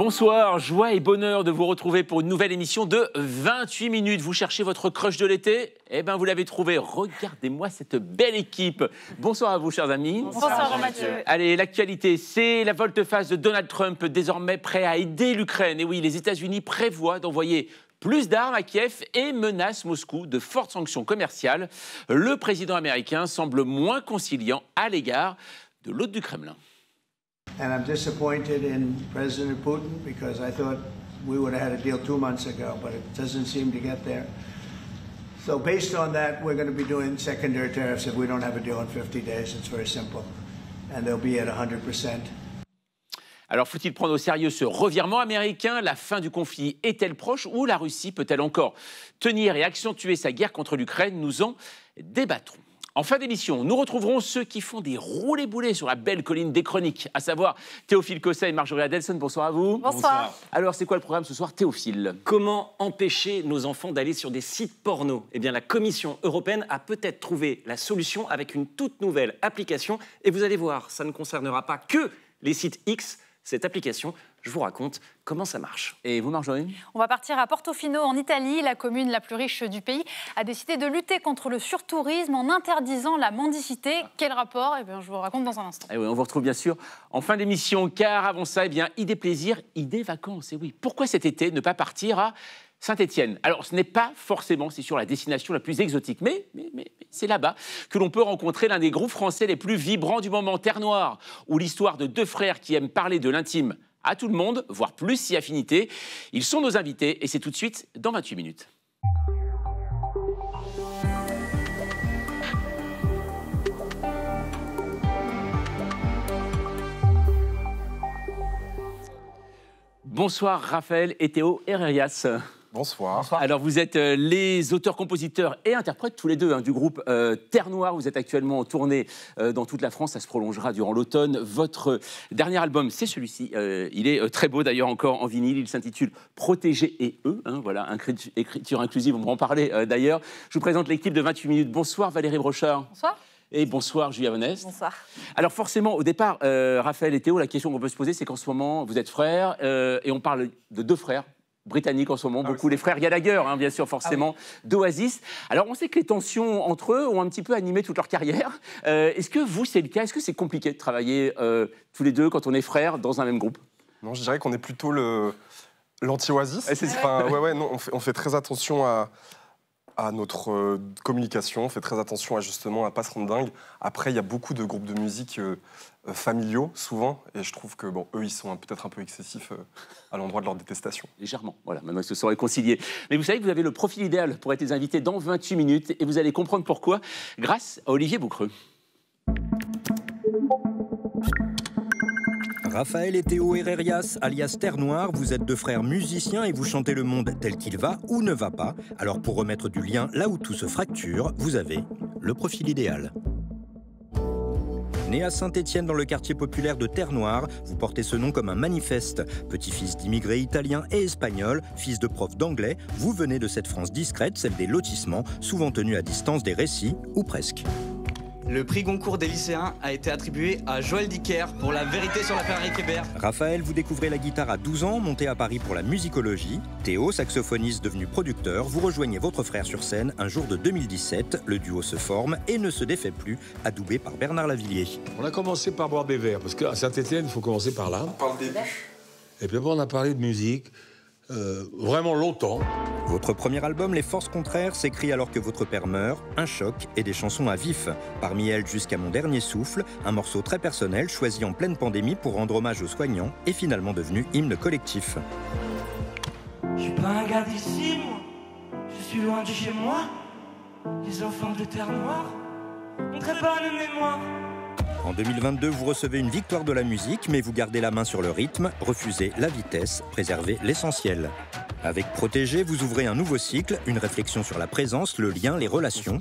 Bonsoir, joie et bonheur de vous retrouver pour une nouvelle émission de 28 minutes. Vous cherchez votre crush de l'été? Eh bien, vous l'avez trouvé. Regardez-moi cette belle équipe. Bonsoir à vous, chers amis. Bonsoir, Jean-Mathieu. Allez, l'actualité, c'est la volte-face de Donald Trump, désormais prêt à aider l'Ukraine. Et oui, les États-Unis prévoient d'envoyer plus d'armes à Kiev et menacent Moscou de fortes sanctions commerciales. Le président américain semble moins conciliant à l'égard de l'hôte du Kremlin. And I'm disappointed in President Putin because I thought we would have had a deal 2 months ago, but it doesn't seem to get there. So based on that, we're going to be doing secondary tariffs if we don't have a deal in 50 days. It's very simple. And they'll be at 100%. Alors, faut-il prendre au sérieux ce revirement américain? La fin du conflit est-elle proche ou la Russie peut-elle encore tenir et accentuer sa guerre contre l'Ukraine? Nous en débattrons. En fin d'émission, nous retrouverons ceux qui font des roulés-boulés sur la belle colline des chroniques, à savoir Théophile Cosset et Marjorie Adelson. Bonsoir à vous. Bonsoir. Alors, c'est quoi le programme ce soir, Théophile? Comment empêcher nos enfants d'aller sur des sites porno? Eh bien, la Commission européenne a peut-être trouvé la solution avec une toute nouvelle application. Et vous allez voir, ça ne concernera pas que les sites X. Cette application, je vous raconte comment ça marche. Et vous, Marjorie? On va partir à Portofino, en Italie. La commune la plus riche du pays a décidé de lutter contre le surtourisme en interdisant la mendicité. Quel rapport? Eh bien, je vous raconte dans un instant. Et oui, on vous retrouve bien sûr en fin d'émission, car avant ça, eh bien, idée plaisir, idée vacances. Et oui, pourquoi cet été ne pas partir à Saint-Étienne? Alors, ce n'est pas forcément, c'est sûr, la destination la plus exotique, mais c'est là-bas que l'on peut rencontrer l'un des groupes français les plus vibrants du moment, Terre Noire, où l'histoire de deux frères qui aiment parler de l'intime à tout le monde, voire plus si affinité. Ils sont nos invités et c'est tout de suite dans 28 minutes. Bonsoir Raphaël et Théo Herrerias. Bonsoir. Alors vous êtes les auteurs, compositeurs et interprètes tous les deux du groupe Terre Noire. Vous êtes actuellement en tournée dans toute la France. Ça se prolongera durant l'automne. Votre dernier album, c'est celui-ci. Il est très beau d'ailleurs encore en vinyle. Il s'intitule Protéger et eux. Voilà, écriture inclusive, on va en parler d'ailleurs. Je vous présente l'équipe de 28 minutes. Bonsoir Valérie Brochard. Bonsoir. Et bonsoir Julia Vonest. Bonsoir. Alors forcément, au départ, Raphaël et Théo, la question qu'on peut se poser, c'est qu'en ce moment, vous êtes frères et on parle de deux frères britanniques en ce moment, beaucoup les frères Gallagher, bien sûr, forcément, d'Oasis. Alors, on sait que les tensions entre eux ont un petit peu animé toute leur carrière. Est-ce que vous, c'est le cas? Est-ce que c'est compliqué de travailler tous les deux quand on est frères dans un même groupe? Non, je dirais qu'on est plutôt l'anti-Oasis. Non, on fait très attention à notre communication, on fait très attention à justement à pas se rendre dingue. Après, il y a beaucoup de groupes de musique familiaux, souvent, et je trouve que eux, ils sont peut-être un peu excessifs à l'endroit de leur détestation. Légèrement, voilà, maintenant ils se sont réconciliés. Mais vous savez que vous avez le profil idéal pour être les invités dans 28 minutes, et vous allez comprendre pourquoi, grâce à Olivier Boucreux. Raphaël et Théo Herrerias, alias Terre Noire, vous êtes deux frères musiciens et vous chantez le monde tel qu'il va ou ne va pas. Alors pour remettre du lien là où tout se fracture, vous avez le profil idéal. Né à Saint-Étienne dans le quartier populaire de Terre Noire, vous portez ce nom comme un manifeste. Petit-fils d'immigrés italiens et espagnols, fils de prof d'anglais, vous venez de cette France discrète, celle des lotissements, souvent tenus à distance des récits, ou presque. Le prix Goncourt des lycéens a été attribué à Joël Dicker pour La vérité sur l'affaire Henri Kébert. Raphaël, vous découvrez la guitare à 12 ans, monté à Paris pour la musicologie. Théo, saxophoniste devenu producteur, vous rejoignez votre frère sur scène un jour de 2017. Le duo se forme et ne se défait plus, adoubé par Bernard Lavillier. On a commencé par boire des verres, parce qu'à Saint-Étienne, il faut commencer par là. Par le début. Et puis après, on a parlé de musique, vraiment longtemps. Votre premier album, Les Forces Contraires, s'écrit alors que votre père meurt, un choc et des chansons à vif. Parmi elles, Jusqu'à mon dernier souffle, un morceau très personnel choisi en pleine pandémie pour rendre hommage aux soignants et finalement devenu hymne collectif. Je suis pas un gars d'ici, moi. Je suis loin de chez moi. Les enfants de Terre Noire ont très bonne mémoire. En 2022, vous recevez une victoire de la musique, mais vous gardez la main sur le rythme, refusez la vitesse, préservez l'essentiel. Avec Protégé, vous ouvrez un nouveau cycle, une réflexion sur la présence, le lien, les relations.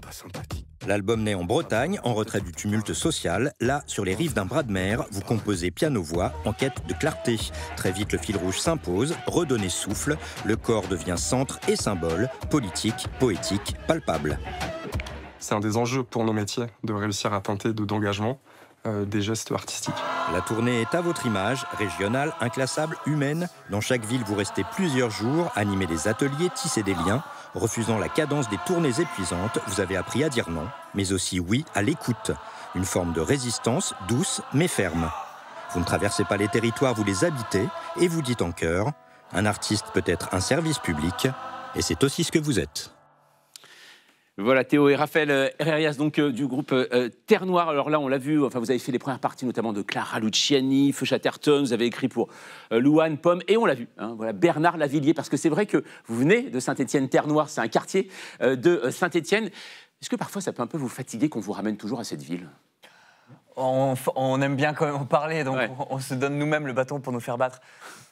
L'album naît en Bretagne, en retrait du tumulte social. Là, sur les rives d'un bras de mer, vous composez piano-voix en quête de clarté. Très vite, le fil rouge s'impose, redonnez souffle. Le corps devient centre et symbole, politique, poétique, palpable. C'est un des enjeux pour nos métiers, de réussir à teinter d'engagement. des gestes artistiques. La tournée est à votre image, régionale, inclassable, humaine. Dans chaque ville, vous restez plusieurs jours, animez des ateliers, tissez des liens. Refusant la cadence des tournées épuisantes, vous avez appris à dire non, mais aussi oui à l'écoute. Une forme de résistance douce mais ferme. Vous ne traversez pas les territoires, vous les habitez et vous dites en chœur, un artiste peut être un service public et c'est aussi ce que vous êtes. Voilà, Théo et Raphaël Herrerias, donc du groupe Terre Noire. Alors là, on l'a vu, enfin, vous avez fait les premières parties, notamment de Clara Luciani, Feu Chatterton, vous avez écrit pour Louane, Pomme, et on l'a vu, hein, voilà, Bernard Lavilliers, parce que c'est vrai que vous venez de Saint-Étienne, Terre Noire, c'est un quartier de Saint-Étienne. Est-ce que parfois ça peut un peu vous fatiguer qu'on vous ramène toujours à cette ville ? On aime bien quand même en parler, donc ouais. on se donne nous-mêmes le bâton pour nous faire battre.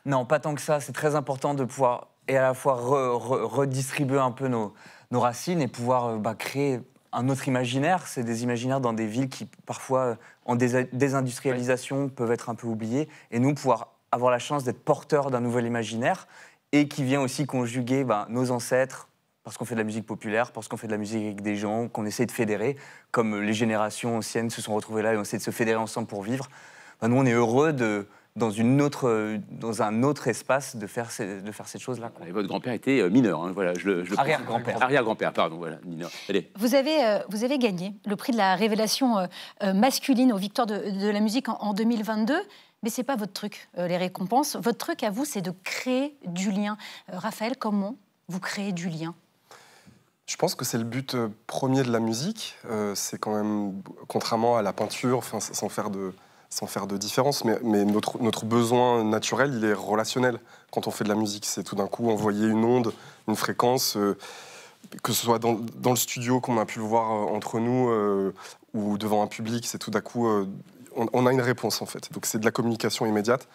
Non, pas tant que ça, c'est très important de pouvoir, et à la fois redistribuer un peu nos racines et pouvoir créer un autre imaginaire. C'est des imaginaires dans des villes qui, parfois, en désindustrialisation, peuvent être un peu oubliées. Et nous, pouvoir avoir la chance d'être porteurs d'un nouvel imaginaire et qui vient aussi conjuguer nos ancêtres, parce qu'on fait de la musique populaire, parce qu'on fait de la musique avec des gens qu'on essaie de fédérer, comme les générations anciennes se sont retrouvées là et on essaie de se fédérer ensemble pour vivre. Nous, on est heureux dans un autre espace de faire cette chose-là. Et votre grand-père était mineur, hein, voilà, je le arrière-grand-père. Arrière-grand-père, pardon, voilà, mineur. Allez. Vous avez gagné le prix de la révélation masculine aux Victoires de la musique en 2022, mais c'est pas votre truc, les récompenses. Votre truc à vous, c'est de créer du lien. Raphaël, comment vous créez du lien ? Je pense que c'est le but premier de la musique. C'est quand même, contrairement à la peinture, sans faire de différence, mais notre besoin naturel, il est relationnel quand on fait de la musique. C'est tout d'un coup envoyer une onde, une fréquence, que ce soit dans le studio, qu'on a pu le voir entre nous, ou devant un public, c'est tout d'un coup, on a une réponse en fait. Donc c'est de la communication immédiate.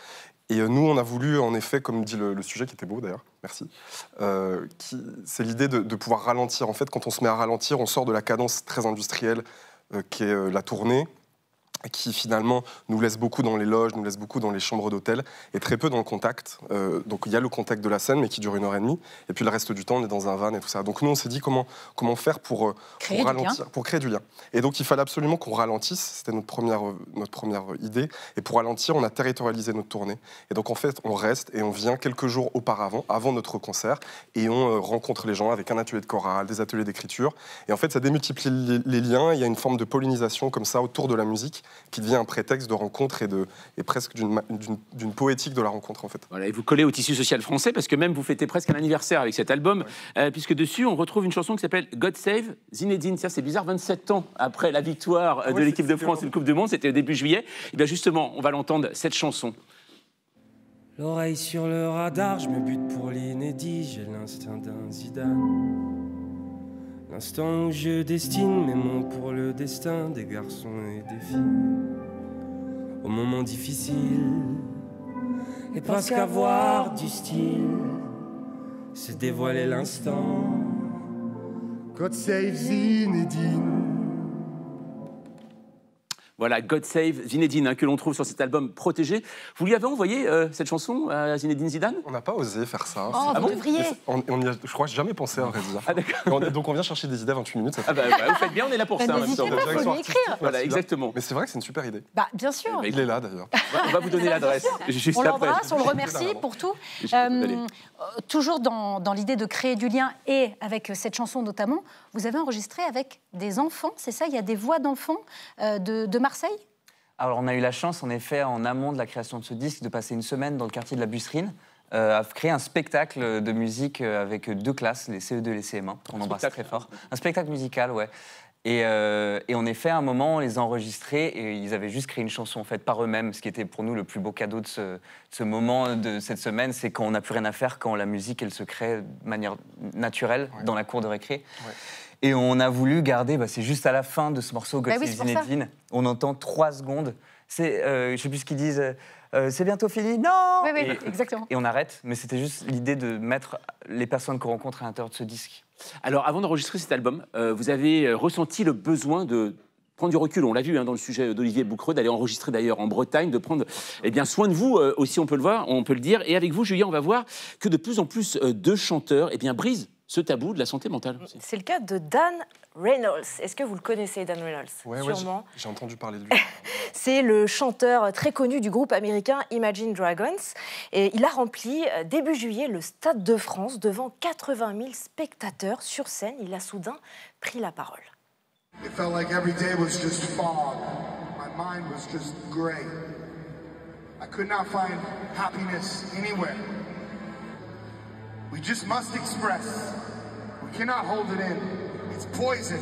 Et nous, on a voulu, en effet, comme dit le sujet, qui était beau d'ailleurs, merci, c'est l'idée de pouvoir ralentir. En fait, quand on se met à ralentir, on sort de la cadence très industrielle qui est la tournée, qui finalement nous laisse beaucoup dans les loges, nous laisse beaucoup dans les chambres d'hôtel, et très peu dans le contact. Donc il y a le contact de la scène, mais qui dure 1h30, et puis le reste du temps, on est dans un van et tout ça. Donc nous, on s'est dit comment faire pour ralentir, pour créer du lien. Et donc il fallait absolument qu'on ralentisse, c'était notre première idée, et pour ralentir, on a territorialisé notre tournée. Et donc en fait, on reste et on vient quelques jours auparavant, avant notre concert, et on rencontre les gens avec un atelier de chorale, des ateliers d'écriture, et en fait, ça démultiplie les liens, il y a une forme de pollinisation comme ça autour de la musique, qui devient un prétexte de rencontre et presque d'une poétique de la rencontre, en fait. Voilà, et vous collez au tissu social français, parce que même vous fêtez presque un anniversaire avec cet album, puisque dessus, on retrouve une chanson qui s'appelle « God Save Zinedine ». Ça, c'est bizarre, 27 ans après la victoire de l'équipe de France et de Coupe du Monde, c'était au début juillet. Et bien justement, on va l'entendre, cette chanson. L'oreille sur le radar, je me bute pour l'inédit, j'ai l'instinct d'un Zidane. L'instant où je destine mes mots pour le destin des garçons et des filles. Au moment difficile, et parce qu'avoir du style, c'est dévoiler l'instant. God save Zinedine. Voilà, God Save Zinedine, hein, que l'on trouve sur cet album Protégé. Vous lui avez envoyé cette chanson à Zinedine Zidane ? On n'a pas osé faire ça. Oh, vous devriez. On y a, je crois, jamais pensé à vrai dire. Ah, d'accord. Donc on vient chercher des idées à 28 minutes. Ça fait... vous faites bien, on est là pour ça. N'hésitez pas, il faut lui écrire. Voilà, exactement. Mais c'est vrai que c'est une super idée. Bien sûr. Il est là d'ailleurs. On va vous donner l'adresse. Juste on après. l'embrasse, on le remercie pour tout. Toujours dans l'idée de créer du lien et avec cette chanson notamment, vous avez enregistré avec des enfants, c'est ça ? Il y a des voix d'enfants de Marseille ? Alors, on a eu la chance, en effet, en amont de la création de ce disque, de passer une semaine dans le quartier de la Busserine, à créer un spectacle de musique avec 2 classes, les CE2 et les CM1, qu'on embrasse très fort. Un spectacle musical, ouais. Et en effet, à un moment, on les a enregistrés et ils avaient juste créé une chanson, en fait, par eux-mêmes. Ce qui était pour nous le plus beau cadeau de ce moment, de cette semaine, c'est quand on n'a plus rien à faire, quand la musique, elle se crée de manière naturelle dans la cour de récré. Ouais. Et on a voulu garder, c'est juste à la fin de ce morceau, God Save Zinedine, on entend 3 secondes. C'est, je ne sais plus ce qu'ils disent, c'est bientôt fini, non. Oui, exactement. Et on arrête, mais c'était juste l'idée de mettre les personnes qu'on rencontre à l'intérieur de ce disque. Alors, avant d'enregistrer cet album, vous avez ressenti le besoin de prendre du recul, on l'a vu dans le sujet d'Olivier Bouquereux, d'aller enregistrer d'ailleurs en Bretagne, de prendre soin de vous aussi, on peut le voir, on peut le dire. Et avec vous, Julien, on va voir que de plus en plus de chanteurs brisent ce tabou de la santé mentale. C'est le cas de Dan Reynolds. Est-ce que vous le connaissez, Dan Reynolds? Ouais, sûrement. J'ai entendu parler de lui. C'est le chanteur très connu du groupe américain Imagine Dragons. Et il a rempli début juillet le Stade de France devant 80 000 spectateurs sur scène. Il a soudain pris la parole. It felt like every day was just fog. My mind was just gray. I could not find happiness anywhere. We just must express. We cannot hold it in. It's poison.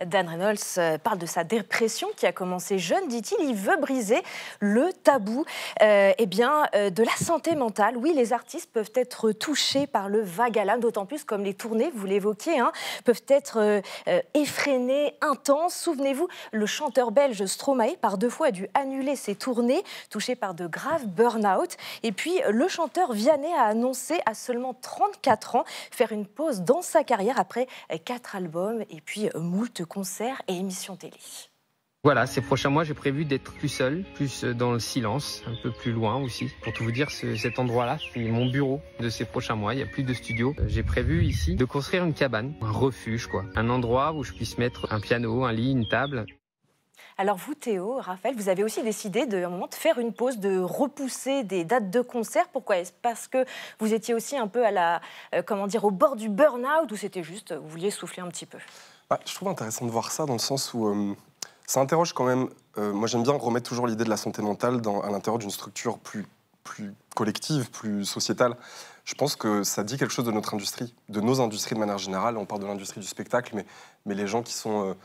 Dan Reynolds parle de sa dépression qui a commencé jeune, dit-il. Il veut briser le tabou de la santé mentale. Oui, les artistes peuvent être touchés par le vague à l'âme, d'autant plus comme les tournées, vous l'évoquiez, peuvent être effrénées, intenses. Souvenez-vous, le chanteur belge Stromae, par 2 fois, a dû annuler ses tournées, touché par de graves burn-out. Et puis, le chanteur Vianney a annoncé à seulement 34 ans faire une pause dans sa carrière après 4 albums et puis moult concerts et émissions télé. Voilà, ces prochains mois, j'ai prévu d'être plus seul, plus dans le silence, un peu plus loin aussi. Pour tout vous dire, cet endroit-là, c'est mon bureau de ces prochains mois. Il n'y a plus de studio. J'ai prévu ici de construire une cabane, un refuge, quoi. Un endroit où je puisse mettre un piano, un lit, une table. Alors vous, Théo, Raphaël, vous avez aussi décidé à un moment de faire une pause, de repousser des dates de concert. Pourquoi? Est-ce parce que vous étiez aussi un peu au bord du burn-out, ou c'était juste, vous vouliez souffler un petit peu? Je trouve intéressant de voir ça dans le sens où ça interroge quand même. Moi, j'aime bien remettre toujours l'idée de la santé mentale à l'intérieur d'une structure plus collective, plus sociétale. Je pense que ça dit quelque chose de notre industrie, de nos industries de manière générale. On parle de l'industrie du spectacle, mais les gens qui sont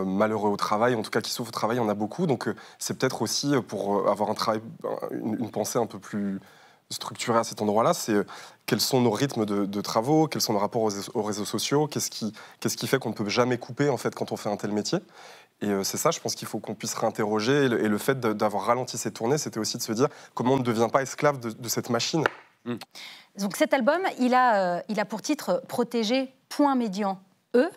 malheureux au travail, en tout cas qui souffrent au travail, il y en a beaucoup. Donc c'est peut-être aussi pour avoir un travail, une pensée un peu plus structurée à cet endroit-là, c'est quels sont nos rythmes de travaux, quels sont nos rapports aux réseaux sociaux, qu'est-ce qui fait qu'on ne peut jamais couper en fait quand on fait un tel métier. Et c'est ça, je pense qu'il faut qu'on puisse réinterroger. Et le fait d'avoir ralenti ces tournées, c'était aussi de se dire comment on ne devient pas esclave de cette machine. Donc cet album, il a pour titre « Protéger, point médian, E ».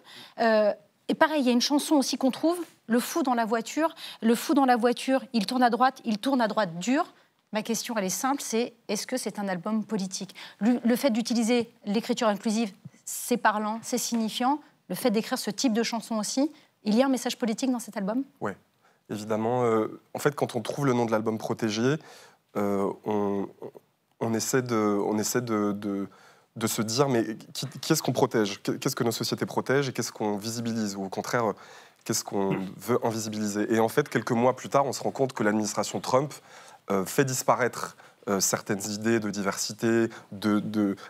Et pareil, il y a une chanson aussi qu'on trouve, « Le fou dans la voiture ». Le fou dans la voiture, il tourne à droite dur. Ma question, elle est simple, c'est est-ce que c'est un album politique? Le fait d'utiliser l'écriture inclusive, c'est parlant, c'est signifiant. Le fait d'écrire ce type de chanson aussi, il y a un message politique dans cet album? Oui, évidemment. En fait, quand on trouve le nom de l'album Protégé, on essaie de se dire, mais qui est-ce qu'on protège? Qu'est-ce que nos sociétés protègent et qu'est-ce qu'on visibilise? Ou au contraire, qu'est-ce qu'on veut invisibiliser? Et en fait, quelques mois plus tard, on se rend compte que l'administration Trump fait disparaître certaines idées de diversité,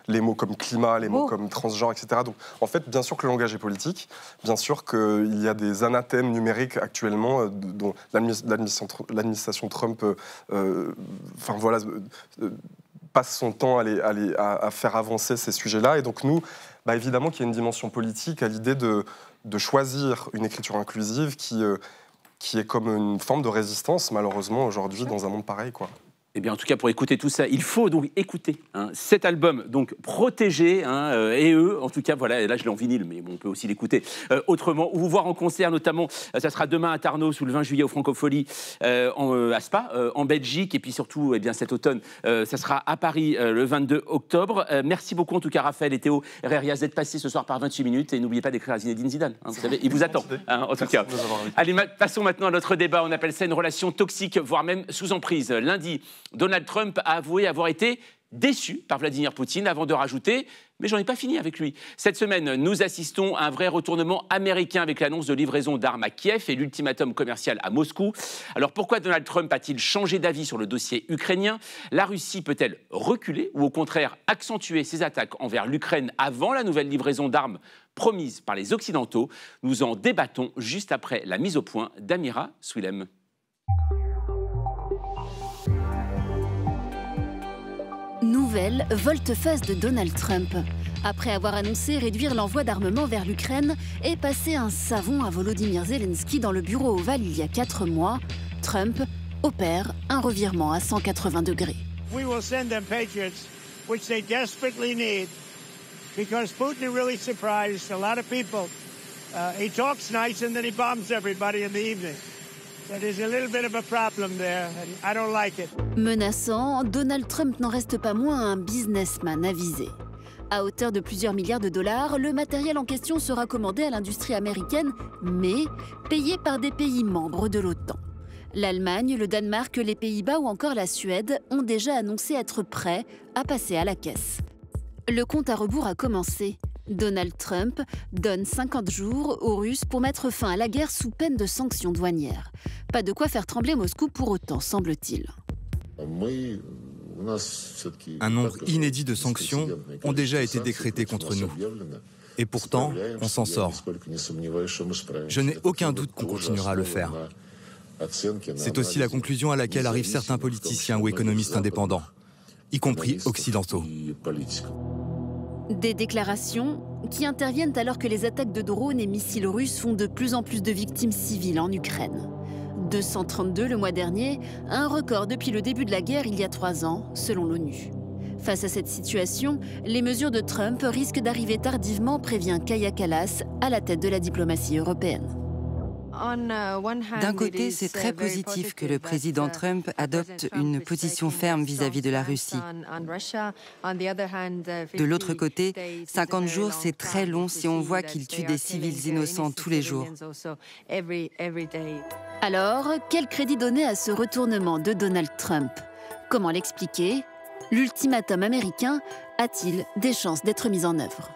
les mots comme climat, les mots comme transgenre, etc. Donc, en fait, bien sûr que le langage est politique, bien sûr qu'il y a des anathèmes numériques actuellement dont l'administration Trump passe son temps à faire avancer ces sujets-là. Et donc, nous, évidemment qu'il y a une dimension politique à l'idée de choisir une écriture inclusive qui est comme une forme de résistance, malheureusement, aujourd'hui, dans un monde pareil, quoi. Eh bien, en tout cas, pour écouter tout ça, il faut donc écouter cet album, donc Protégé, et eux, en tout cas, voilà, et là je l'ai en vinyle, mais bon, on peut aussi l'écouter autrement, ou vous voir en concert, notamment, ça sera demain à Tarnos, ou le 20 juillet au Francophonie, à Spa, en Belgique, et puis surtout, eh bien, cet automne, ça sera à Paris le 22 octobre. Merci beaucoup, en tout cas, Raphaël et Théo Herrerias, d'être passés ce soir par 28 minutes, et n'oubliez pas d'écrire à Zinedine Zidane, vous savez, il vous attend, en tout cas. Allez, passons maintenant à notre débat, on appelle ça une relation toxique, voire même sous emprise. Lundi, Donald Trump a avoué avoir été déçu par Vladimir Poutine avant de rajouter « mais j'en ai pas fini avec lui ». Cette semaine, nous assistons à un vrai retournement américain avec l'annonce de livraison d'armes à Kiev et l'ultimatum commercial à Moscou. Alors pourquoi Donald Trump a-t-il changé d'avis sur le dossier ukrainien? La Russie peut-elle reculer ou au contraire accentuer ses attaques envers l'Ukraine avant la nouvelle livraison d'armes promise par les Occidentaux? Nous en débattons juste après la mise au point d'Amira Swilem. Nouvelle volte-face de Donald Trump. Après avoir annoncé réduire l'envoi d'armement vers l'Ukraine et passer un savon à Volodymyr Zelensky dans le bureau ovale il y a 4 mois, Trump opère un revirement à 180 degrés. We will send them Patriots, which they desperately need, because Putin is really surprised a lot of people. He talks nice and then he bombs everybody in the evening. There's a little bit of a problem there, and I don't like it. Menaçant, Donald Trump n'en reste pas moins un businessman avisé. À hauteur de plusieurs milliards de dollars, le matériel en question sera commandé à l'industrie américaine, mais payé par des pays membres de l'OTAN. L'Allemagne, le Danemark, les Pays-Bas ou encore la Suède ont déjà annoncé être prêts à passer à la caisse. Le compte à rebours a commencé. Donald Trump donne 50 jours aux Russes pour mettre fin à la guerre sous peine de sanctions douanières. Pas de quoi faire trembler Moscou pour autant, semble-t-il. Un nombre inédit de sanctions ont déjà été décrétées contre nous. Et pourtant, on s'en sort. Je n'ai aucun doute qu'on continuera à le faire. C'est aussi la conclusion à laquelle arrivent certains politiciens ou économistes indépendants, y compris occidentaux. Des déclarations qui interviennent alors que les attaques de drones et missiles russes font de plus en plus de victimes civiles en Ukraine. 232 le mois dernier, un record depuis le début de la guerre il y a 3 ans, selon l'ONU. Face à cette situation, les mesures de Trump risquent d'arriver tardivement, prévient Kaja Kallas, à la tête de la diplomatie européenne. D'un côté, c'est très positif que le président Trump adopte une position ferme vis-à-vis de la Russie. De l'autre côté, 50 jours, c'est très long si on voit qu'il tue des civils innocents tous les jours. Alors, quel crédit donner à ce retournement de Donald Trump? Comment l'expliquer? L'ultimatum américain a-t-il des chances d'être mis en œuvre?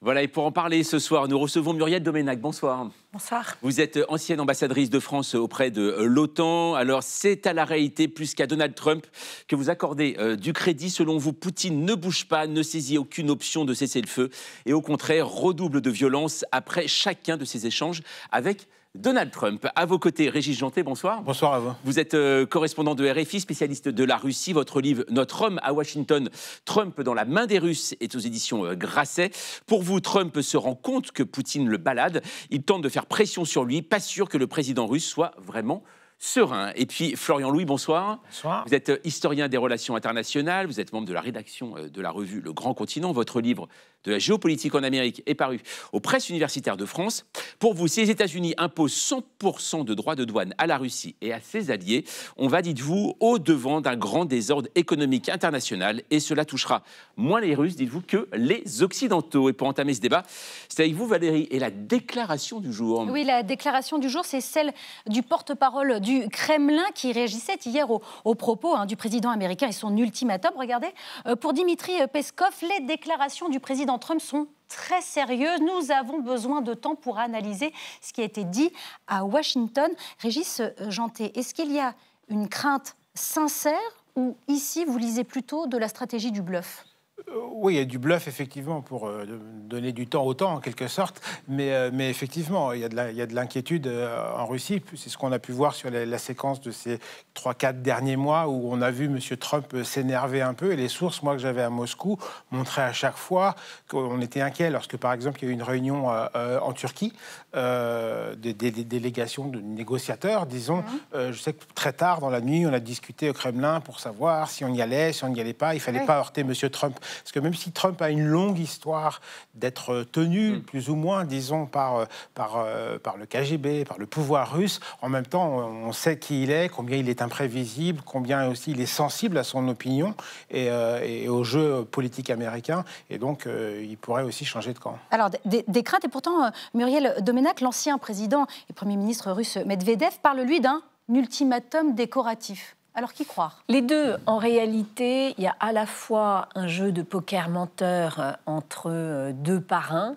Voilà, et pour en parler ce soir, nous recevons Muriel Doménac. Bonsoir. Bonsoir. Vous êtes ancienne ambassadrice de France auprès de l'OTAN. Alors, c'est à la réalité, plus qu'à Donald Trump, que vous accordez du crédit. Selon vous, Poutine ne bouge pas, ne saisit aucune option de cessez-le-feu et au contraire, redouble de violence après chacun de ses échanges avec Donald Trump. À vos côtés, Régis Janté, bonsoir. Bonsoir à vous. Vous êtes correspondant de RFI, spécialiste de la Russie. Votre livre « Notre homme à Washington, Trump dans la main des Russes » est aux éditions Grasset. Pour vous, Trump se rend compte que Poutine le balade. Il tente de faire pression sur lui. Pas sûr que le président russe soit vraiment serein. Et puis, Florian Louis, bonsoir. Bonsoir. Vous êtes historien des relations internationales. Vous êtes membre de la rédaction de la revue Le Grand Continent. Votre livre de la géopolitique en Amérique est paru aux presses universitaires de France. Pour vous, si les États-Unis imposent 100% de droits de douane à la Russie et à ses alliés, on va, dites-vous, au-devant d'un grand désordre économique international. Et cela touchera moins les Russes, dites-vous, que les Occidentaux. Et pour entamer ce débat, c'est avec vous, Valérie, et la déclaration du jour. Oui, la déclaration du jour, c'est celle du porte-parole du Kremlin qui réagissait hier aux propos du président américain et son ultimatum. Regardez, pour Dimitri Peskov, les déclarations du président Trump sont très sérieuses. Nous avons besoin de temps pour analyser ce qui a été dit à Washington. Régis Janté, est-ce qu'il y a une crainte sincère ou ici, vous lisez plutôt de la stratégie du bluff ? Oui, il y a du bluff, effectivement, pour donner du temps au temps, en quelque sorte. Mais effectivement, il y a de l'inquiétude en Russie. C'est ce qu'on a pu voir sur la séquence de ces 3-4 derniers mois où on a vu M. Trump s'énerver un peu. Et les sources, moi, que j'avais à Moscou, montraient à chaque fois qu'on était inquiet lorsque, par exemple, il y a eu une réunion en Turquie, des délégations de négociateurs, disons. Je sais que très tard dans la nuit, on a discuté au Kremlin pour savoir si on y allait, si on n'y allait pas. Il ne fallait pas heurter M. Trump. Parce que même si Trump a une longue histoire d'être tenu, plus ou moins, disons, par le KGB, par le pouvoir russe, en même temps, on sait qui il est, combien il est imprévisible, combien aussi il est sensible à son opinion et au jeu politique américain. Et donc, il pourrait aussi changer de camp. Alors, des craintes. Et pourtant, Muriel Doménac, l'ancien président et Premier ministre russe Medvedev, parle, lui, d'un ultimatum décoratif. Alors, qui croire? Les deux. En réalité, il y a à la fois un jeu de poker menteur entre deux parrains,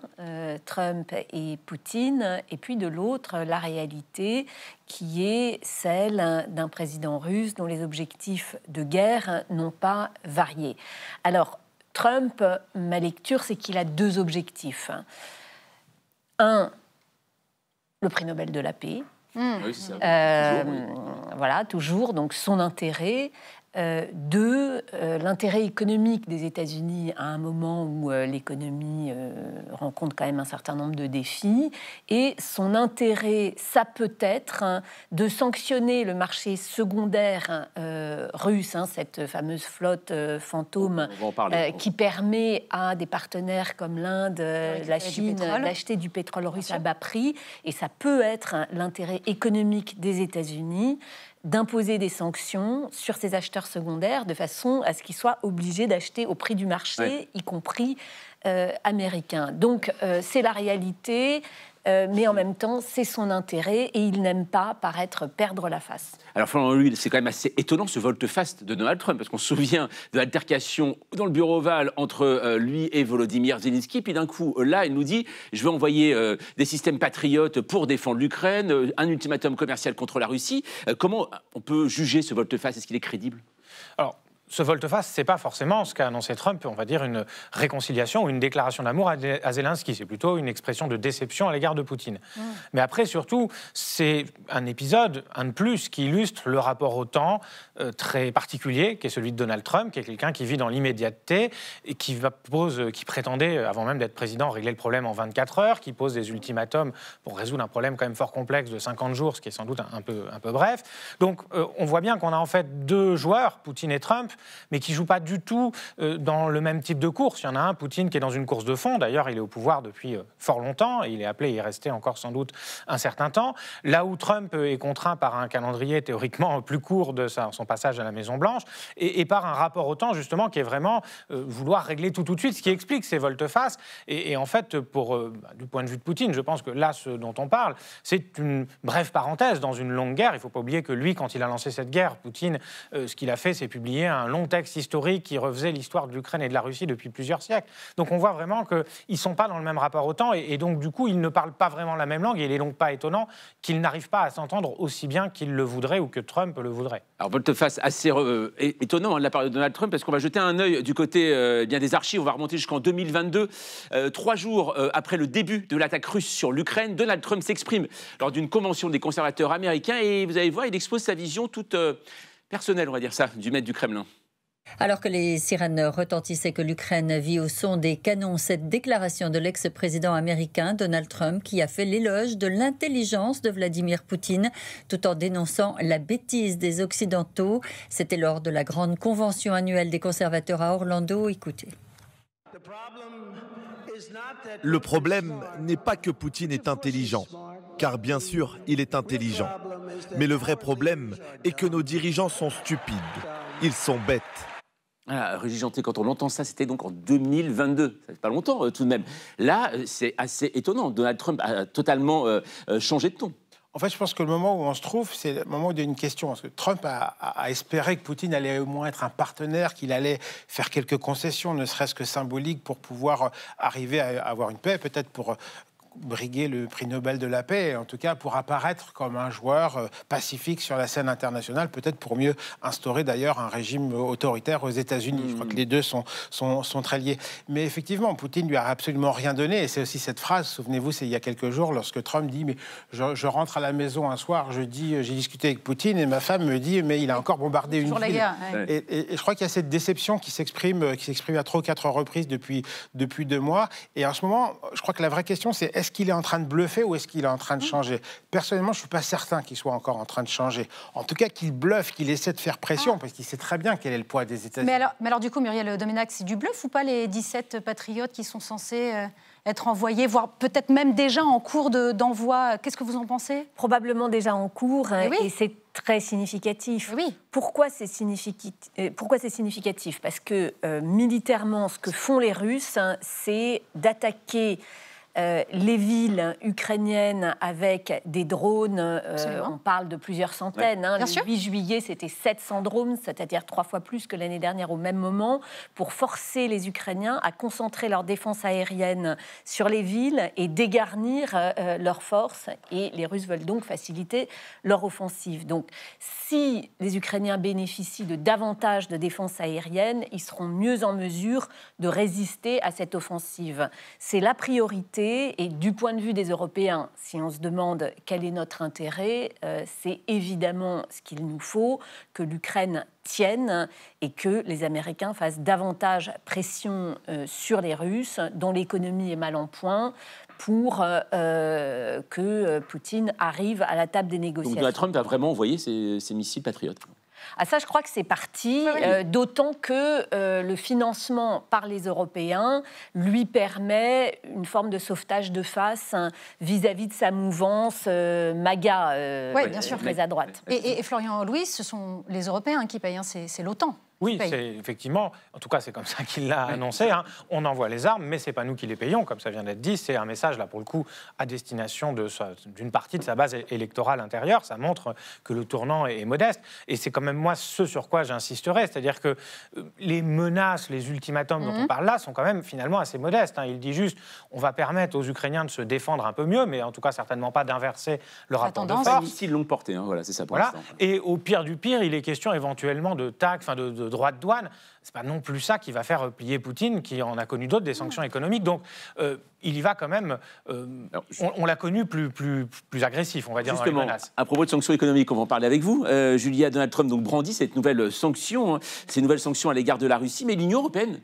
Trump et Poutine, et puis de l'autre, la réalité qui est celle d'un président russe dont les objectifs de guerre n'ont pas varié. Alors, Trump, ma lecture, c'est qu'il a deux objectifs. Un, le prix Nobel de la paix. Oui, c'est ça. Voilà, toujours, donc son intérêt. Deux, l'intérêt économique des États-Unis à un moment où l'économie rencontre quand même un certain nombre de défis. Et son intérêt, ça peut être de sanctionner le marché secondaire russe, cette fameuse flotte fantôme qui permet à des partenaires comme l'Inde, la Chine, d'acheter du pétrole russe à bas prix. Et ça peut être l'intérêt économique des États-Unis. d'imposer des sanctions sur ces acheteurs secondaires de façon à ce qu'ils soient obligés d'acheter au prix du marché, y compris américain. Donc c'est la réalité. Mais en même temps, c'est son intérêt et il n'aime pas paraître perdre la face. Alors, Florent Louis, c'est quand même assez étonnant ce volte-face de Donald Trump, parce qu'on se souvient de l'altercation dans le bureau ovale entre lui et Volodymyr Zelensky. Puis d'un coup, là, il nous dit « Je vais envoyer des systèmes patriotes pour défendre l'Ukraine, un ultimatum commercial contre la Russie ». Comment on peut juger ce volte-face? Est-ce qu'il est crédible? Alors, ce volte-face, ce n'est pas forcément ce qu'a annoncé Trump, on va dire une réconciliation ou une déclaration d'amour à Zelensky. C'est plutôt une expression de déception à l'égard de Poutine. Mais après, surtout, c'est un épisode, un de plus, qui illustre le rapport au temps très particulier, qui est celui de Donald Trump, qui est quelqu'un qui vit dans l'immédiateté et qui prétendait, avant même d'être président, régler le problème en 24 heures, qui pose des ultimatums pour résoudre un problème quand même fort complexe de 50 jours, ce qui est sans doute un peu bref. Donc, on voit bien qu'on a en fait deux joueurs, Poutine et Trump, mais qui ne jouent pas du tout dans le même type de course. Il y en a un, Poutine, qui est dans une course de fond. D'ailleurs, il est au pouvoir depuis fort longtemps et il est appelé à y rester encore sans doute un certain temps. Là où Trump est contraint par un calendrier théoriquement plus court de son passage à la Maison-Blanche et par un rapport au temps, justement, qui est vraiment vouloir régler tout de suite, ce qui explique ces volte-face. Et en fait, du point de vue de Poutine, je pense que là, ce dont on parle, c'est une brève parenthèse dans une longue guerre. Il ne faut pas oublier que lui, quand il a lancé cette guerre, Poutine, ce qu'il a fait, c'est publier un long texte historique qui refaisait l'histoire de l'Ukraine et de la Russie depuis plusieurs siècles. Donc on voit vraiment qu'ils ne sont pas dans le même rapport au temps et donc du coup ils ne parlent pas vraiment la même langue et il n'est donc pas étonnant qu'ils n'arrivent pas à s'entendre aussi bien qu'ils le voudraient ou que Trump le voudrait. Alors volte-face assez étonnant de la part de Donald Trump, parce qu'on va jeter un œil du côté bien des archives, on va remonter jusqu'en 2022. 3 jours après le début de l'attaque russe sur l'Ukraine, Donald Trump s'exprime lors d'une convention des conservateurs américains et vous allez voir, il expose sa vision toute personnelle, on va dire ça, du maître du Kremlin. Alors que les sirènes retentissaient que l'Ukraine vit au son des canons, cette déclaration de l'ex-président américain Donald Trump qui a fait l'éloge de l'intelligence de Vladimir Poutine tout en dénonçant la bêtise des Occidentaux. C'était lors de la grande convention annuelle des conservateurs à Orlando. Écoutez. Le problème n'est pas que Poutine est intelligent, car bien sûr, il est intelligent. Mais le vrai problème est que nos dirigeants sont stupides. Ils sont bêtes. Voilà, Régis Janté, quand on entend ça, c'était donc en 2022. Ça fait pas longtemps tout de même. Là, c'est assez étonnant. Donald Trump a totalement changé de ton. En fait, je pense que le moment où on se trouve, c'est le moment où il y a une question. Parce que Trump a espéré que Poutine allait au moins être un partenaire, qu'il allait faire quelques concessions, ne serait-ce que symboliques, pour pouvoir arriver à avoir une paix, peut-être pour briguer le prix Nobel de la paix, et en tout cas pour apparaître comme un joueur pacifique sur la scène internationale, peut-être pour mieux instaurer d'ailleurs un régime autoritaire aux États-Unis. Je crois que les deux sont très liés. Mais effectivement, Poutine lui a absolument rien donné, et c'est aussi cette phrase, souvenez-vous, c'est il y a quelques jours, lorsque Trump dit « mais je rentre à la maison un soir, j'ai discuté avec Poutine, et ma femme me dit « mais il a encore bombardé une ville ». Et je crois qu'il y a cette déception qui s'exprime à 3 ou 4 reprises depuis 2 mois. Et en ce moment, je crois que la vraie question, c'est est-ce qu'il est en train de bluffer ou est-ce qu'il est en train de changer? Personnellement, je ne suis pas certain qu'il soit encore en train de changer. En tout cas, qu'il bluffe, qu'il essaie de faire pression, parce qu'il sait très bien quel est le poids des États-Unis. Mais alors du coup, Muriel Doménac, c'est du bluff ou pas les 17 patriotes qui sont censés être envoyés, voire peut-être même déjà en cours d'envoi? Qu'est-ce que vous en pensez? Probablement déjà en cours, et c'est très significatif. Oui. Pourquoi c'est significatif? Parce que militairement, ce que font les Russes, c'est d'attaquer les villes ukrainiennes avec des drones, on parle de plusieurs centaines. Le 8 juillet, c'était 700 drones, c'est-à-dire 3 fois plus que l'année dernière au même moment, pour forcer les Ukrainiens à concentrer leur défense aérienne sur les villes et dégarnir leurs forces. Et les Russes veulent donc faciliter leur offensive. Donc, si les Ukrainiens bénéficient de davantage de défense aérienne, ils seront mieux en mesure de résister à cette offensive. C'est la priorité. Et du point de vue des Européens, si on se demande quel est notre intérêt, c'est évidemment ce qu'il nous faut, que l'Ukraine tienne et que les Américains fassent davantage pression sur les Russes, dont l'économie est mal en point, pour que Poutine arrive à la table des négociations. Donc Donald Trump a vraiment envoyé ses missiles patriotes. Ah ça, je crois que c'est parti, d'autant que le financement par les Européens lui permet une forme de sauvetage de face vis-à-vis de sa mouvance MAGA, bien sûr. très à droite. Et Florian Louis, ce sont les Européens qui payent, c'est l'OTAN. Oui, c'est effectivement, en tout cas c'est comme ça qu'il l'a annoncé, hein. On envoie les armes, mais c'est pas nous qui les payons, comme ça vient d'être dit, c'est un message là pour le coup à destination d'une partie de sa base électorale intérieure, ça montre que le tournant est modeste, et c'est quand même moi ce sur quoi j'insisterai, c'est-à-dire que les menaces, les ultimatums dont on parle là sont quand même finalement assez modestes, hein. Il dit juste, on va permettre aux Ukrainiens de se défendre un peu mieux, mais en tout cas certainement pas d'inverser le rapport de force. Missiles longue portée, hein, voilà, c'est ça pour voilà. l'instant. Et au pire du pire, il est question éventuellement de taxes, enfin de droits de douane. C'est pas non plus ça qui va faire plier Poutine, qui en a connu d'autres, des sanctions économiques. Donc, il y va quand même. On l'a connu plus agressif, on va dire, justement, dans les menaces. à propos de sanctions économiques, on va en parler avec vous. Julia, Donald Trump donc brandit cette nouvelle sanction, hein, ces nouvelles sanctions à l'égard de la Russie, mais l'Union européenne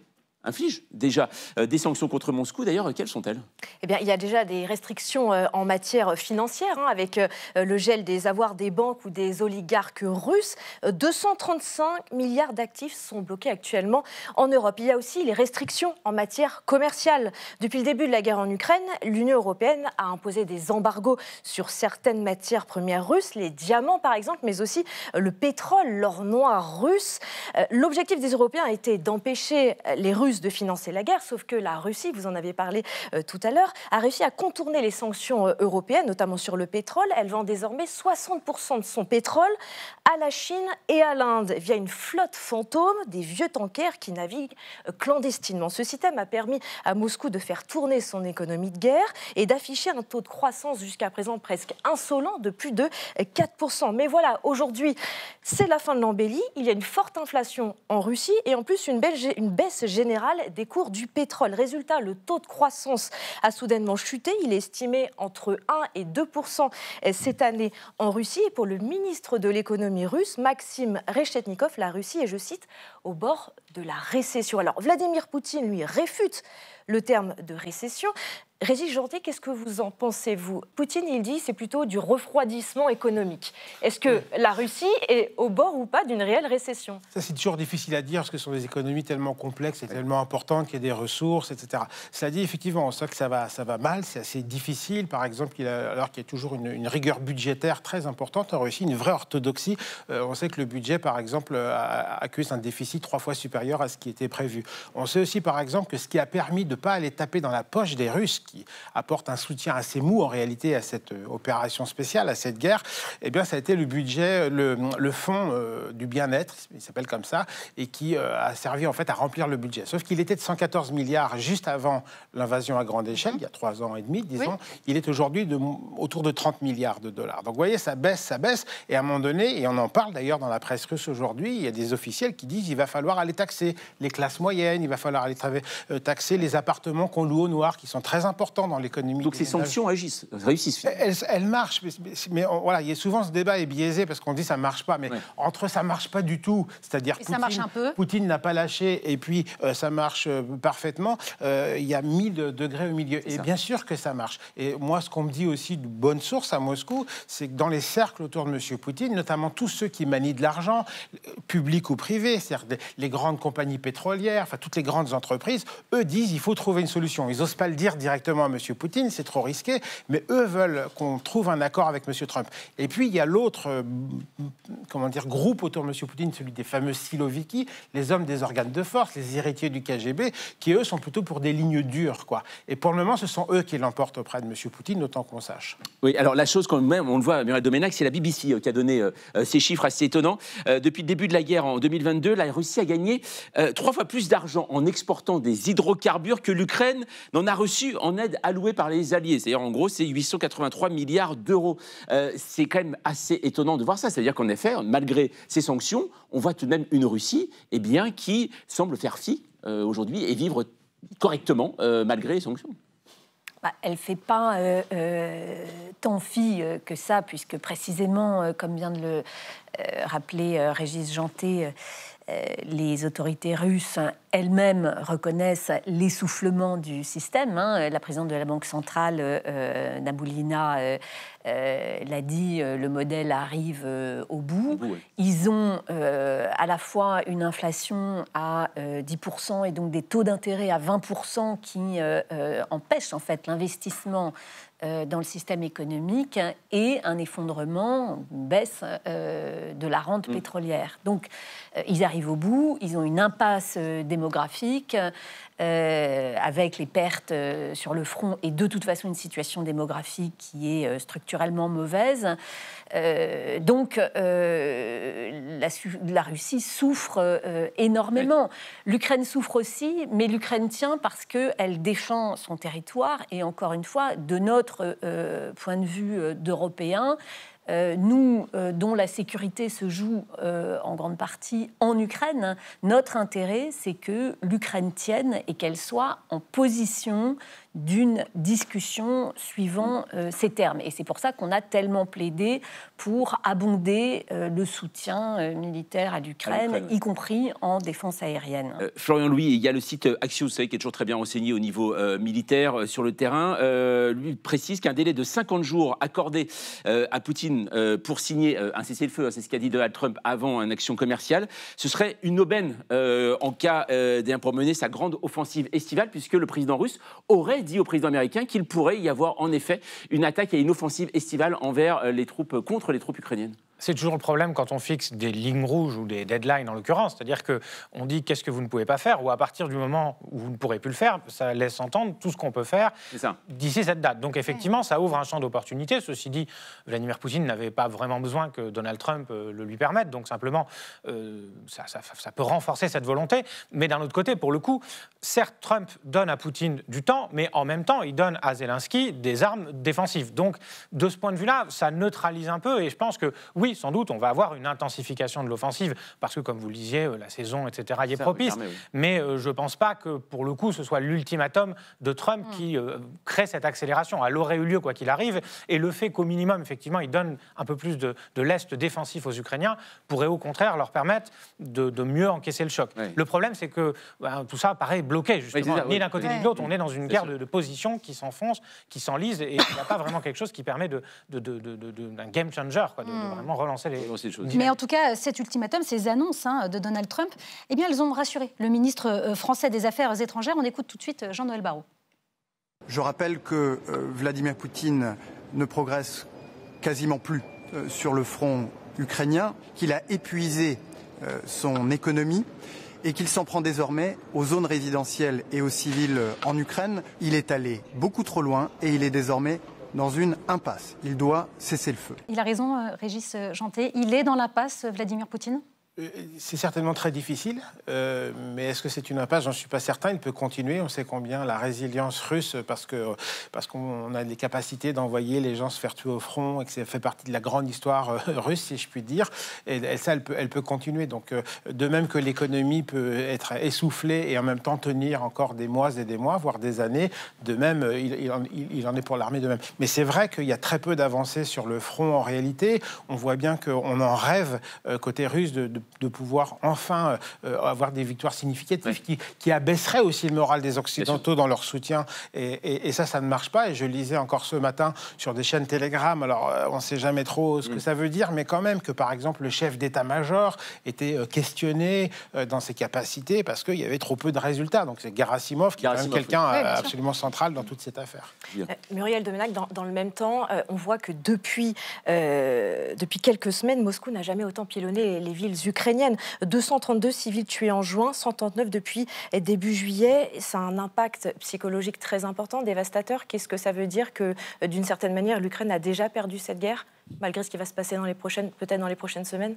inflige déjà des sanctions contre Moscou. D'ailleurs, quelles sont-elles? Eh bien, il y a déjà des restrictions en matière financière, hein, avec le gel des avoirs des banques ou des oligarques russes. 235 milliards d'actifs sont bloqués actuellement en Europe. Il y a aussi les restrictions en matière commerciale. Depuis le début de la guerre en Ukraine, l'Union européenne a imposé des embargos sur certaines matières premières russes, les diamants par exemple, mais aussi le pétrole, l'or noir russe. L'objectif des Européens a été d'empêcher les Russes de financer la guerre, sauf que la Russie, vous en avez parlé tout à l'heure, a réussi à contourner les sanctions européennes, notamment sur le pétrole. Elle vend désormais 60% de son pétrole à la Chine et à l'Inde via une flotte fantôme, des vieux tankers qui naviguent clandestinement. Ce système a permis à Moscou de faire tourner son économie de guerre et d'afficher un taux de croissance jusqu'à présent presque insolent de plus de 4%. Mais voilà, aujourd'hui, c'est la fin de l'embellie. Il y a une forte inflation en Russie et en plus une baisse générale des cours du pétrole. Résultat, le taux de croissance a soudainement chuté. Il est estimé entre 1 et 2% cette année en Russie. Et pour le ministre de l'économie russe, Maxime Reshetnikov, la Russie est, je cite, au bord de la récession. Alors, Vladimir Poutine, lui, réfute le terme de récession. Régis Janté, qu'est-ce que vous en pensez, vous? Poutine, il dit, c'est plutôt du refroidissement économique. Est-ce que la Russie est au bord ou pas d'une réelle récession? Ça, c'est toujours difficile à dire, parce que ce sont des économies tellement complexes et tellement importantes qu'il y a des ressources, etc. Cela dit, effectivement, on sait que ça va mal, c'est assez difficile. Par exemple, alors qu'il y a toujours une rigueur budgétaire très importante en Russie, une vraie orthodoxie. On sait que le budget, par exemple, accuse un déficit 3 fois supérieur à ce qui était prévu. On sait aussi, par exemple, que ce qui a permis de ne pas aller taper dans la poche des Russes, qui apporte un soutien assez mou en réalité à cette opération spéciale, à cette guerre, eh bien ça a été le budget, le fonds du bien-être, il s'appelle comme ça, et qui a servi en fait à remplir le budget. Sauf qu'il était de 114 milliards juste avant l'invasion à grande échelle, il y a 3 ans et demi, disons. Oui. Il est aujourd'hui autour de 30 milliards de dollars. Donc vous voyez, ça baisse, et à un moment donné, et on en parle d'ailleurs dans la presse russe aujourd'hui, il y a des officiels qui disent qu'il va falloir aller taxer les classes moyennes, il va falloir aller taxer les appartements qu'on loue au noir, qui sont très important dans l'économie. Donc ces sanctions agissent, réussissent. Elles marchent, mais voilà, il y a souvent ce débat est biaisé parce qu'on dit ça marche pas, mais entre ça marche pas du tout, c'est-à-dire Poutine n'a pas lâché et puis ça marche parfaitement. Il y a 1000 degrés au milieu. Et bien sûr que ça marche. Et moi, ce qu'on me dit aussi de bonne source à Moscou, c'est que dans les cercles autour de M. Poutine, notamment tous ceux qui manient de l'argent, public ou privé, c'est-à-dire les grandes compagnies pétrolières, enfin toutes les grandes entreprises, eux disent il faut trouver une solution. Ils n'osent pas le dire directement à M. Poutine, c'est trop risqué, mais eux veulent qu'on trouve un accord avec M. Trump. Et puis, il y a l'autre groupe autour de M. Poutine, celui des fameux Siloviki, les hommes des organes de force, les héritiers du KGB, qui, eux, sont plutôt pour des lignes dures, quoi. Et pour le moment, ce sont eux qui l'emportent auprès de M. Poutine, autant qu'on sache. Oui, alors la chose, quand même, on le voit, Muriel Domenac, c'est la BBC qui a donné ces chiffres assez étonnants. Depuis le début de la guerre en 2022, la Russie a gagné 3 fois plus d'argent en exportant des hydrocarbures que l'Ukraine n'en a reçu en aide allouée par les alliés. C'est-à-dire, en gros, c'est 883 milliards d'euros. C'est quand même assez étonnant de voir ça. C'est-à-dire qu'en effet, malgré ces sanctions, on voit tout de même une Russie qui semble faire fi aujourd'hui et vivre correctement malgré les sanctions. Elle ne fait pas tant fi que ça, puisque précisément, comme vient de le rappeler Régis Janté, les autorités russes elles-mêmes reconnaissent l'essoufflement du système. La présidente de la Banque centrale, Naboulina, l'a dit, le modèle arrive au bout. Oui. Ils ont à la fois une inflation à 10% et donc des taux d'intérêt à 20% qui empêchent en fait l'investissement dans le système économique et un effondrement, une baisse de la rente pétrolière. Donc, ils arrivent au bout, ils ont une impasse démographique avec les pertes sur le front et de toute façon une situation démographique qui est structurellement mauvaise. Donc, la Russie souffre énormément. L'Ukraine souffre aussi, mais l'Ukraine tient parce qu'elle défend son territoire et encore une fois, de notre point de vue d'Européens, nous, dont la sécurité se joue en grande partie en Ukraine, notre intérêt, c'est que l'Ukraine tienne et qu'elle soit en position d'une discussion suivant ces termes. Et c'est pour ça qu'on a tellement plaidé pour abonder le soutien militaire à l'Ukraine, y compris en défense aérienne. Florian Louis, il y a le site Axios, vous savez, qui est toujours très bien renseigné au niveau militaire sur le terrain. Lui précise qu'un délai de 50 jours accordé à Poutine pour signer un cessez-le-feu, c'est ce qu'a dit Donald Trump avant une action commerciale, ce serait une aubaine en cas pour mener sa grande offensive estivale, puisque le président russe aurait dit au président américain qu'il pourrait y avoir en effet une attaque et une offensive estivale envers contre les troupes ukrainiennes. C'est toujours le problème quand on fixe des lignes rouges ou des deadlines en l'occurrence, c'est-à-dire qu'on dit qu'est-ce que vous ne pouvez pas faire, ou à partir du moment où vous ne pourrez plus le faire, ça laisse entendre tout ce qu'on peut faire d'ici cette date. Donc effectivement, ça ouvre un champ d'opportunités. Ceci dit, Vladimir Poutine n'avait pas vraiment besoin que Donald Trump le lui permette, donc simplement ça peut renforcer cette volonté. Mais d'un autre côté, pour le coup, certes, Trump donne à Poutine du temps, mais en même temps, il donne à Zelensky des armes défensives. Donc de ce point de vue-là, ça neutralise un peu, et je pense que oui, sans doute, on va avoir une intensification de l'offensive, parce que, comme vous le disiez, la saison, etc., y est propice. Mais je ne pense pas que, pour le coup, ce soit l'ultimatum de Trump qui crée cette accélération. Elle aurait eu lieu, quoi qu'il arrive, et le fait qu'au minimum, effectivement, il donne un peu plus de lest défensif aux Ukrainiens pourrait, au contraire, leur permettre de mieux encaisser le choc. Le problème, c'est que tout ça paraît bloqué, justement. Ni d'un côté ni de l'autre, on est dans une guerre de position qui s'enfonce, qui s'enlise, et il n'y a pas vraiment quelque chose qui permet d'un game changer, quoi, de vraiment relancer les choses. Mais en tout cas, cet ultimatum, ces annonces de Donald Trump, eh bien, elles ont rassuré le ministre français des Affaires étrangères. On écoute tout de suite Jean-Noël Barrot. Je rappelle que Vladimir Poutine ne progresse quasiment plus sur le front ukrainien, qu'il a épuisé son économie et qu'il s'en prend désormais aux zones résidentielles et aux civils en Ukraine. Il est allé beaucoup trop loin et il est désormais dans une impasse. Il doit cesser le feu. Il a raison, Régis Janté. Il est dans l'impasse, Vladimir Poutine ? C'est certainement très difficile, mais est-ce que c'est une impasse? J'en suis pas certain. Il peut continuer. On sait combien la résilience russe, parce qu'on a des capacités d'envoyer les gens se faire tuer au front et que ça fait partie de la grande histoire russe, si je puis dire. Et ça, elle peut continuer. Donc, de même que l'économie peut être essoufflée et en même temps tenir encore des mois et des mois, voire des années, de même, il en est pour l'armée de même. Mais c'est vrai qu'il y a très peu d'avancées sur le front en réalité. On voit bien qu'on en rêve côté russe de pouvoir enfin avoir des victoires significatives qui abaisseraient aussi le moral des Occidentaux dans leur soutien. Et ça ne marche pas. Et je lisais encore ce matin sur des chaînes Telegram, alors on ne sait jamais trop ce que ça veut dire, mais quand même que, par exemple, le chef d'état-major était questionné dans ses capacités parce qu'il y avait trop peu de résultats. Donc c'est Gerasimov qui est quand même quelqu'un absolument central dans toute cette affaire. Muriel Demenac, dans le même temps, on voit que depuis quelques semaines, Moscou n'a jamais autant pilonné les villes ukrainiennes. 232 civils tués en juin, 139 depuis début juillet. Ça a un impact psychologique très important, dévastateur. Qu'est-ce que ça veut dire que, d'une certaine manière, l'Ukraine a déjà perdu cette guerre, malgré ce qui va se passer peut-être dans les prochaines semaines?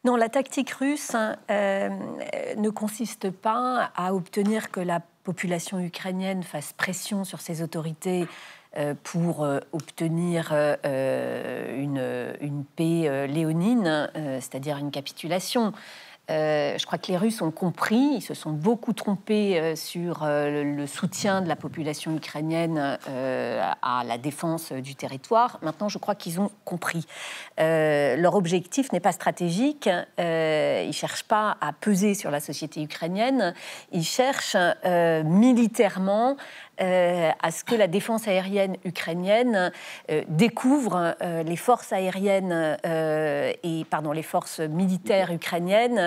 Non, la tactique russe ne consiste pas à obtenir que la population ukrainienne fasse pression sur ses autorités pour obtenir une paix léonine, c'est-à-dire une capitulation. Je crois que les Russes ont compris, ils se sont beaucoup trompés sur le soutien de la population ukrainienne à la défense du territoire. Maintenant, je crois qu'ils ont compris. Leur objectif n'est pas stratégique, ils ne cherchent pas à peser sur la société ukrainienne, ils cherchent militairement à ce que la défense aérienne ukrainienne découvre les forces aériennes les forces militaires ukrainiennes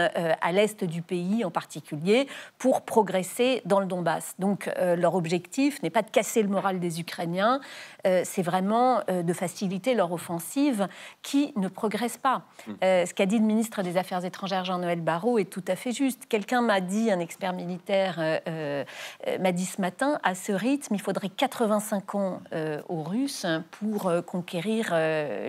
à l'est du pays en particulier pour progresser dans le Donbass. Donc leur objectif n'est pas de casser le moral des Ukrainiens, c'est vraiment de faciliter leur offensive qui ne progresse pas. Ce qu'a dit le ministre des Affaires étrangères Jean-Noël Barrot est tout à fait juste. Quelqu'un m'a dit, un expert militaire m'a dit ce matin, à ce rythme, il faudrait 85 ans aux Russes pour conquérir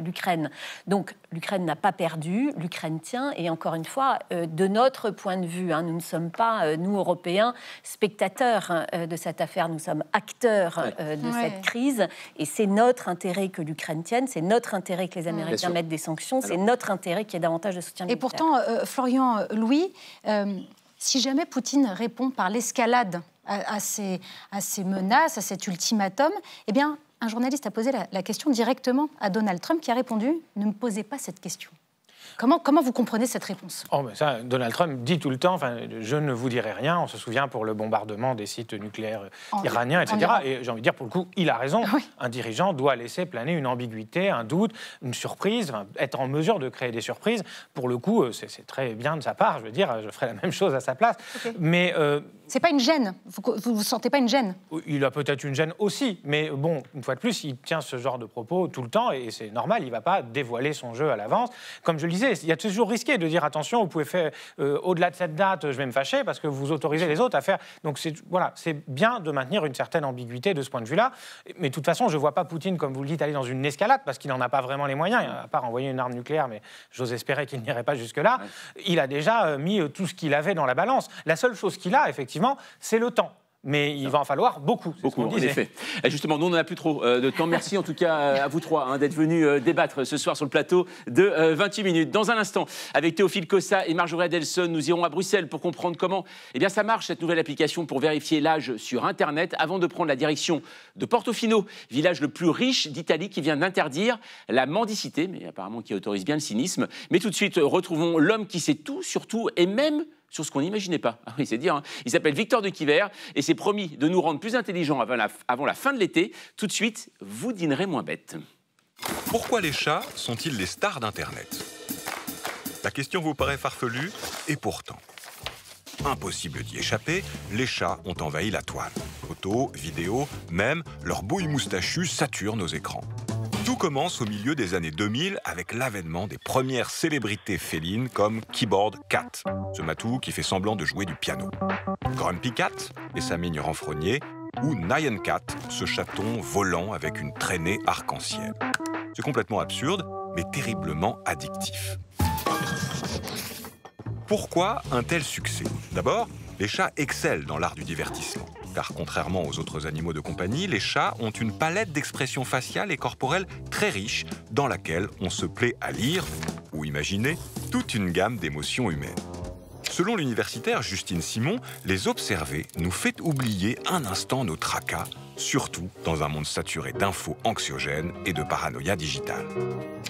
l'Ukraine. Donc l'Ukraine n'a pas perdu, l'Ukraine tient, et encore une fois, de notre point de vue, nous ne sommes pas, nous Européens, spectateurs de cette affaire, nous sommes acteurs de cette crise, et c'est notre intérêt que l'Ukraine tienne, c'est notre intérêt que les Américains mettent des sanctions, c'est notre intérêt qu'il y ait davantage de soutien militaire. Et pourtant, Florian Louis, si jamais Poutine répond par l'escalade à ces menaces, à cet ultimatum, eh bien, un journaliste a posé la question directement à Donald Trump qui a répondu « Ne me posez pas cette question ». Comment vous comprenez cette réponse ? Ça, Donald Trump dit tout le temps, je ne vous dirai rien. On se souvient pour le bombardement des sites nucléaires iraniens, etc. Et j'ai envie de dire, pour le coup, il a raison. Oui. Un dirigeant doit laisser planer une ambiguïté, un doute, une surprise, être en mesure de créer des surprises. Pour le coup, c'est très bien de sa part. Je veux dire, je ferai la même chose à sa place. Okay. Mais c'est pas une gêne. Vous sentez pas une gêne ? Il a peut-être une gêne aussi, mais bon, une fois de plus, il tient ce genre de propos tout le temps et c'est normal. Il va pas dévoiler son jeu à l'avance. Comme je le disais, il y a toujours risqué de dire attention, vous pouvez faire au-delà de cette date, je vais me fâcher parce que vous autorisez les autres à faire. Donc c'est bien de maintenir une certaine ambiguïté de ce point de vue-là. Mais de toute façon, je vois pas Poutine, comme vous le dites, aller dans une escalade parce qu'il n'en a pas vraiment les moyens, à part envoyer une arme nucléaire. Mais j'ose espérer qu'il n'irait pas jusque-là. Ouais. Il a déjà mis tout ce qu'il avait dans la balance. La seule chose qu'il a, effectivement, c'est le temps. Mais il va en falloir beaucoup. Beaucoup, en effet. Et justement, nous, on n'en a plus trop de temps. Merci en tout cas à vous trois d'être venus débattre ce soir sur le plateau de 28 minutes. Dans un instant, avec Théophile Cossa et Marjorie Adelson, nous irons à Bruxelles pour comprendre comment ça marche, cette nouvelle application pour vérifier l'âge sur Internet, avant de prendre la direction de Portofino, village le plus riche d'Italie qui vient d'interdire la mendicité, mais apparemment qui autorise bien le cynisme. Mais tout de suite, retrouvons l'homme qui sait tout, surtout, et même sur ce qu'on n'imaginait pas. Ah oui, c'est dire. Il s'appelle Victor de Quiver et s'est promis de nous rendre plus intelligents avant la fin de l'été. Tout de suite, vous dînerez moins bête. Pourquoi les chats sont-ils les stars d'Internet ? La question vous paraît farfelue, et pourtant. Impossible d'y échapper, les chats ont envahi la toile. Photos, vidéos, même leurs bouilles moustachues saturent nos écrans. Tout commence au milieu des années 2000 avec l'avènement des premières célébrités félines comme Keyboard Cat, ce matou qui fait semblant de jouer du piano, Grumpy Cat et sa mine renfrognée, ou Nyan Cat, ce chaton volant avec une traînée arc-en-ciel. C'est complètement absurde, mais terriblement addictif. Pourquoi un tel succès ? D'abord, les chats excellent dans l'art du divertissement. Car contrairement aux autres animaux de compagnie, les chats ont une palette d'expressions faciales et corporelles très riche dans laquelle on se plaît à lire ou imaginer toute une gamme d'émotions humaines. Selon l'universitaire Justine Simon, les observer nous fait oublier un instant nos tracas, surtout dans un monde saturé d'infos anxiogènes et de paranoïa digitale.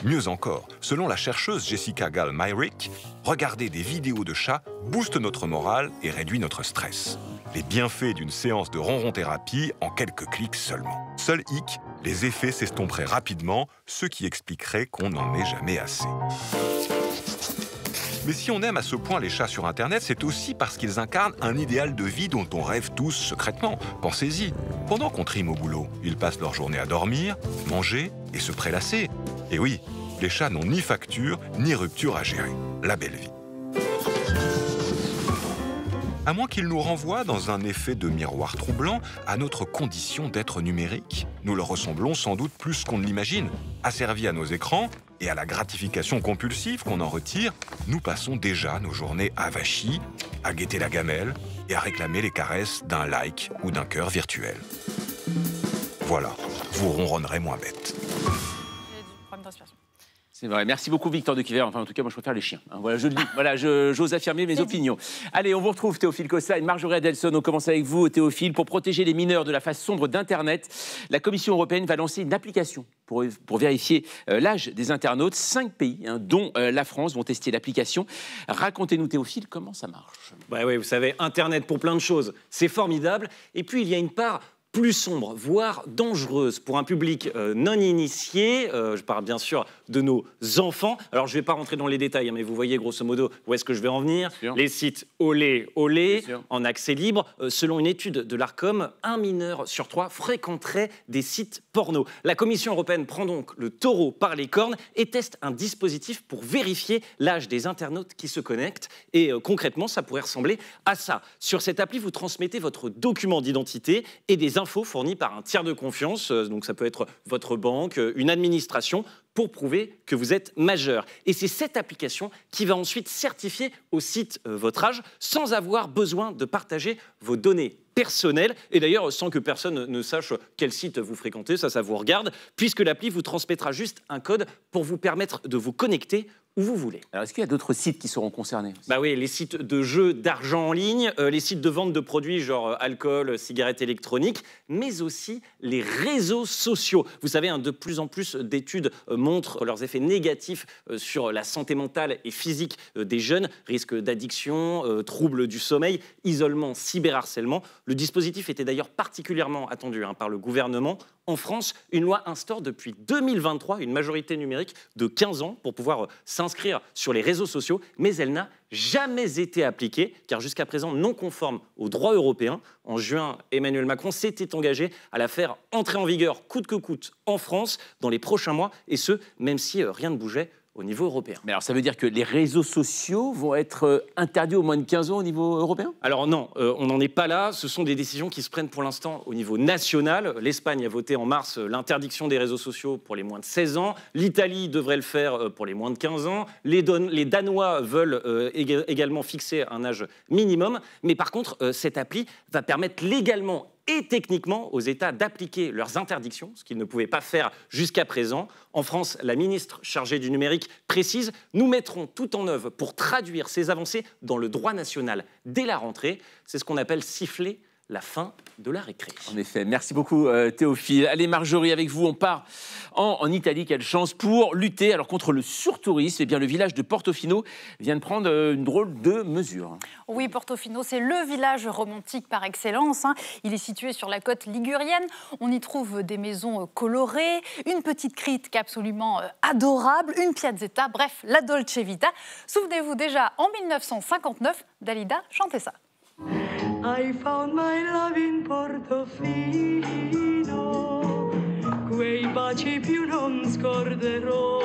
Mieux encore, selon la chercheuse Jessica Gall-Myrick, regarder des vidéos de chats booste notre morale et réduit notre stress. Les bienfaits d'une séance de ronron-thérapie en quelques clics seulement. Seul hic, les effets s'estomperaient rapidement, ce qui expliquerait qu'on n'en ait jamais assez. Mais si on aime à ce point les chats sur Internet, c'est aussi parce qu'ils incarnent un idéal de vie dont on rêve tous secrètement. Pensez-y. Pendant qu'on trime au boulot, ils passent leur journée à dormir, manger et se prélasser. Et oui, les chats n'ont ni facture, ni rupture à gérer. La belle vie. À moins qu'ils nous renvoient, dans un effet de miroir troublant, à notre condition d'être numérique, nous leur ressemblons sans doute plus qu'on ne l'imagine. Asservis à nos écrans et à la gratification compulsive qu'on en retire, nous passons déjà nos journées avachis, à guetter la gamelle et à réclamer les caresses d'un like ou d'un cœur virtuel. Voilà, vous ronronnerez moins bête. C'est vrai. Merci beaucoup, Victor de Quiver. Enfin, en tout cas, moi, je préfère les chiens. Hein, voilà, je le dis. Voilà, j'ose affirmer mes opinions. Allez, on vous retrouve, Théophile Cossa et Marjorie Adelson. On commence avec vous, Théophile. Pour protéger les mineurs de la face sombre d'Internet, la Commission européenne va lancer une application pour vérifier l'âge des internautes. 5 pays, hein, dont la France, vont tester l'application. Racontez-nous, Théophile, comment ça marche. Bah oui, vous savez, Internet pour plein de choses, c'est formidable. Et puis, il y a une part plus sombre, voire dangereuse pour un public non initié. Je parle bien sûr de nos enfants. Alors, je ne vais pas rentrer dans les détails, hein, mais vous voyez grosso modo où est-ce que je vais en venir. Les sites olé, en accès libre. Selon une étude de l'Arcom, 1 mineur sur 3 fréquenterait des sites porno. La Commission européenne prend donc le taureau par les cornes et teste un dispositif pour vérifier l'âge des internautes qui se connectent. Et concrètement, ça pourrait ressembler à ça. Sur cette appli, vous transmettez votre document d'identité et des infos fournies par un tiers de confiance. Donc ça peut être votre banque, une administration, pour prouver que vous êtes majeur. Et c'est cette application qui va ensuite certifier au site votre âge sans avoir besoin de partager vos données personnelles. Et d'ailleurs, sans que personne ne sache quel site vous fréquentez, ça vous regarde, puisque l'appli vous transmettra juste un code pour vous permettre de vous connecter où vous voulez. Alors, est-ce qu'il y a d'autres sites qui seront concernés aussi? Bah oui, les sites de jeux d'argent en ligne, les sites de vente de produits genre alcool, cigarettes électroniques, mais aussi les réseaux sociaux. Vous savez, hein, de plus en plus d'études montrent leurs effets négatifs sur la santé mentale et physique des jeunes, risque d'addiction, troubles du sommeil, isolement, cyberharcèlement. Le dispositif était d'ailleurs particulièrement attendu par le gouvernement. En France, une loi instaure depuis 2023 une majorité numérique de 15 ans pour pouvoir s'inscrire sur les réseaux sociaux, mais elle n'a jamais été appliquée, car jusqu'à présent non conforme au droit européen. En juin, Emmanuel Macron s'était engagé à la faire entrer en vigueur coûte que coûte en France dans les prochains mois, et ce, même si rien ne bougeait au niveau européen. Mais alors ça veut dire que les réseaux sociaux vont être interdits au moins de 15 ans au niveau européen? Alors non, on n'en est pas là. Ce sont des décisions qui se prennent pour l'instant au niveau national. L'Espagne a voté en mars l'interdiction des réseaux sociaux pour les moins de 16 ans. L'Italie devrait le faire pour les moins de 15 ans. Les Danois veulent également fixer un âge minimum. Mais par contre, cette appli va permettre légalement et techniquement aux États d'appliquer leurs interdictions, ce qu'ils ne pouvaient pas faire jusqu'à présent. En France, la ministre chargée du numérique précise « Nous mettrons tout en œuvre pour traduire ces avancées dans le droit national dès la rentrée ». C'est ce qu'on appelle siffler la fin de la récré. En effet, merci beaucoup Théophile. Allez Marjorie, avec vous, on part en Italie. Quelle chance pour lutter contre le surtourisme. Eh bien, le village de Portofino vient de prendre une drôle de mesure. Oui, Portofino, c'est le village romantique par excellence. Il est situé sur la côte ligurienne. On y trouve des maisons colorées, une petite crique absolument adorable, une piazzetta, bref, la Dolce Vita. Souvenez-vous déjà, en 1959, Dalida chantait ça. I found my love in Portofino, quei baci più non scorderò.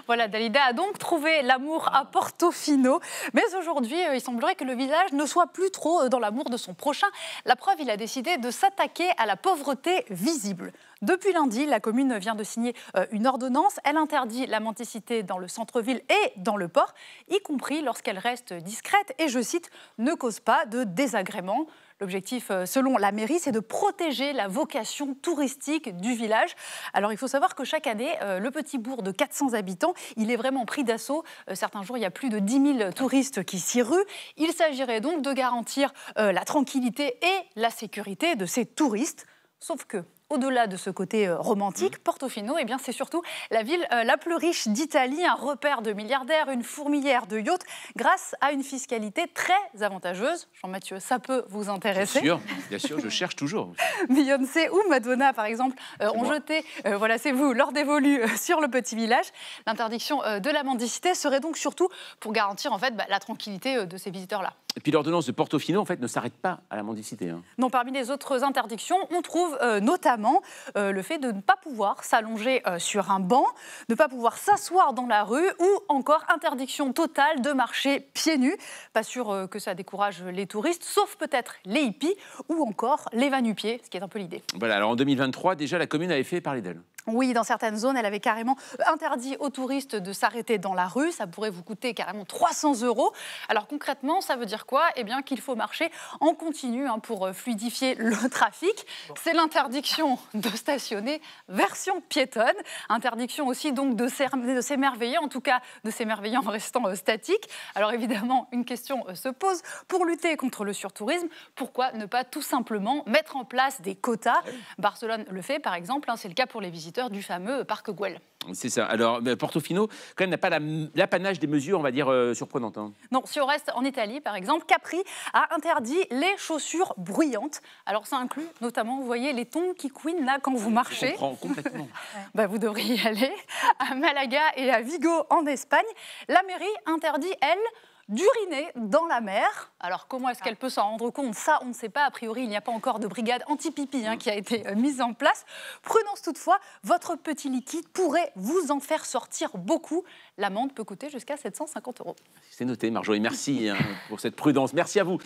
Voilà, Dalida a donc trouvé l'amour à Portofino. Mais aujourd'hui, il semblerait que le village ne soit plus trop dans l'amour de son prochain. La preuve, il a décidé de s'attaquer à la pauvreté visible. Depuis lundi, la commune vient de signer une ordonnance. Elle interdit la mendicité dans le centre-ville et dans le port, y compris lorsqu'elle reste discrète et, je cite, « ne cause pas de désagréments ». L'objectif, selon la mairie, c'est de protéger la vocation touristique du village. Alors, il faut savoir que chaque année, le petit bourg de 400 habitants, il est vraiment pris d'assaut. Certains jours, il y a plus de 10 000 touristes qui s'y ruent. Il s'agirait donc de garantir la tranquillité et la sécurité de ces touristes. Sauf que, au-delà de ce côté romantique, Portofino, eh bien, c'est surtout la ville la plus riche d'Italie, un repère de milliardaires, une fourmilière de yachts, grâce à une fiscalité très avantageuse. Jean-Mathieu, ça peut vous intéresser. Bien sûr, je cherche toujours. Beyoncé ou Madonna, par exemple, ont jeté, voilà, c'est vous, leur dévolu sur le petit village. L'interdiction de la mendicité serait donc surtout pour garantir en fait, la tranquillité de ces visiteurs-là. Et puis l'ordonnance de Portofino, en fait, ne s'arrête pas à la mendicité. Non, parmi les autres interdictions, on trouve notamment le fait de ne pas pouvoir s'allonger sur un banc, de ne pas pouvoir s'asseoir dans la rue ou encore interdiction totale de marcher pieds nus. Pas sûr que ça décourage les touristes, sauf peut-être les hippies ou encore les va-nu-pieds, ce qui est un peu l'idée. Voilà, alors en 2023, déjà, la commune avait fait parler d'elle. Oui, dans certaines zones, elle avait carrément interdit aux touristes de s'arrêter dans la rue. Ça pourrait vous coûter carrément 300 €. Alors concrètement, ça veut dire dire quoi? Eh bien qu'il faut marcher en continu pour fluidifier le trafic. C'est l'interdiction de stationner version piétonne. Interdiction aussi donc de s'émerveiller, en tout cas de s'émerveiller en restant statique. Alors évidemment, une question se pose. Pour lutter contre le surtourisme, pourquoi ne pas tout simplement mettre en place des quotas? Barcelone le fait par exemple, c'est le cas pour les visiteurs du fameux parc Güell. C'est ça. Alors, Portofino, quand même, n'a pas l'apanage des mesures, on va dire, surprenantes. Hein. Non, si on reste en Italie, par exemple, Capri a interdit les chaussures bruyantes. Alors, ça inclut notamment, vous voyez, les tongs qui couinent là quand vous marchez. Je comprends complètement. Vous devriez y aller. À Malaga et à Vigo, en Espagne, la mairie interdit, elle, d'uriner dans la mer. Alors, comment est-ce qu'elle peut s'en rendre compte? Ça, on ne sait pas. A priori, il n'y a pas encore de brigade anti-pipi qui a été mise en place. Prudence toutefois, votre petit liquide pourrait vous en faire sortir beaucoup. L'amende peut coûter jusqu'à 750 €. C'est noté, Marjorie. Merci pour cette prudence. Merci à vous,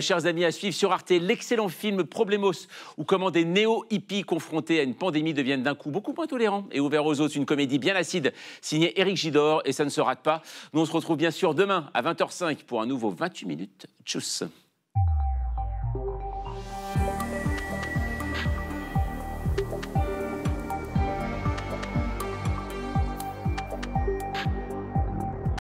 chers amis. À suivre sur Arte, l'excellent film Problemos, où comment des néo-hippies confrontés à une pandémie deviennent d'un coup beaucoup moins tolérants et ouverts aux autres. Une comédie bien acide, signée Éric Gidor, et ça ne se rate pas. Nous, on se retrouve bien sûr demain à 20h05 pour un nouveau 28 minutes. Tchuss.